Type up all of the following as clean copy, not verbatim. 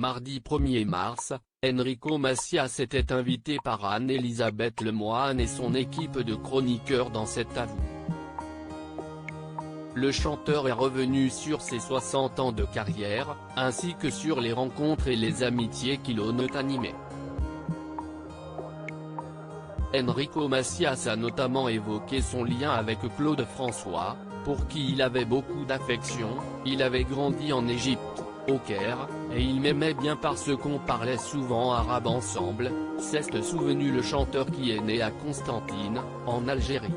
mardi 1er mars, Enrico Macias était invité par Anne-Elisabeth Lemoine et son équipe de chroniqueurs dans cet avou. Le chanteur est revenu sur ses 60 ans de carrière, ainsi que sur les rencontres et les amitiés qui l'ont animé. Enrico Macias a notamment évoqué son lien avec Claude François, pour qui il avait beaucoup d'affection. Il avait grandi en Égypte, au Caire, et il m'aimait bien parce qu'on parlait souvent arabe ensemble, s'est souvenu le chanteur qui est né à Constantine, en Algérie.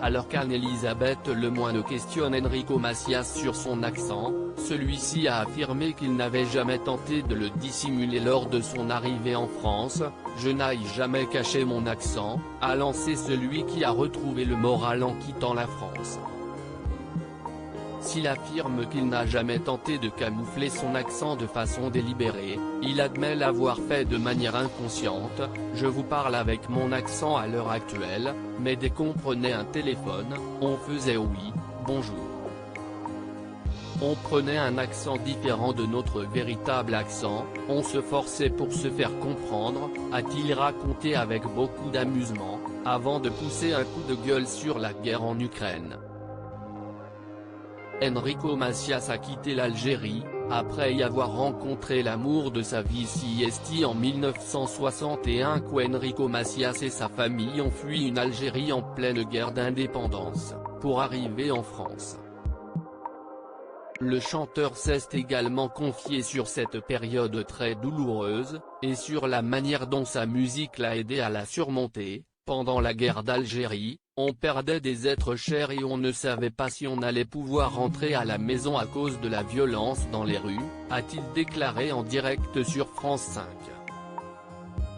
Alors qu'Anne-Elisabeth Lemoine questionne Enrico Macias sur son accent, celui-ci a affirmé qu'il n'avait jamais tenté de le dissimuler lors de son arrivée en France. « Je n'ai jamais caché mon accent », a lancé celui qui a retrouvé le moral en quittant la France. S'il affirme qu'il n'a jamais tenté de camoufler son accent de façon délibérée, il admet l'avoir fait de manière inconsciente. « Je vous parle avec mon accent à l'heure actuelle, mais dès qu'on prenait un téléphone, on faisait oui, bonjour. On prenait un accent différent de notre véritable accent, on se forçait pour se faire comprendre », a-t-il raconté avec beaucoup d'amusement, avant de pousser un coup de gueule sur la guerre en Ukraine. Enrico Macias a quitté l'Algérie, après y avoir rencontré l'amour de sa vie Siesti en 1961 quand Enrico Macias et sa famille ont fui une Algérie en pleine guerre d'indépendance, pour arriver en France. Le chanteur s'est également confié sur cette période très douloureuse, et sur la manière dont sa musique l'a aidé à la surmonter. Pendant la guerre d'Algérie, on perdait des êtres chers et on ne savait pas si on allait pouvoir rentrer à la maison à cause de la violence dans les rues, a-t-il déclaré en direct sur France 5.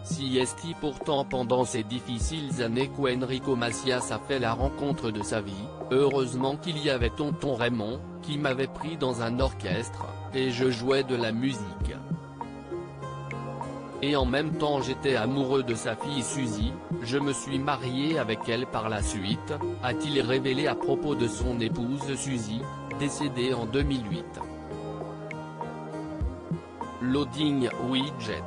Siesti pourtant pendant ces difficiles années où Enrico Macias a fait la rencontre de sa vie, heureusement qu'il y avait tonton Raymond, qui m'avait pris dans un orchestre, et je jouais de la musique. Et en même temps j'étais amoureux de sa fille Suzy, je me suis marié avec elle par la suite, a-t-il révélé à propos de son épouse Suzy, décédée en 2008. Loading Widget.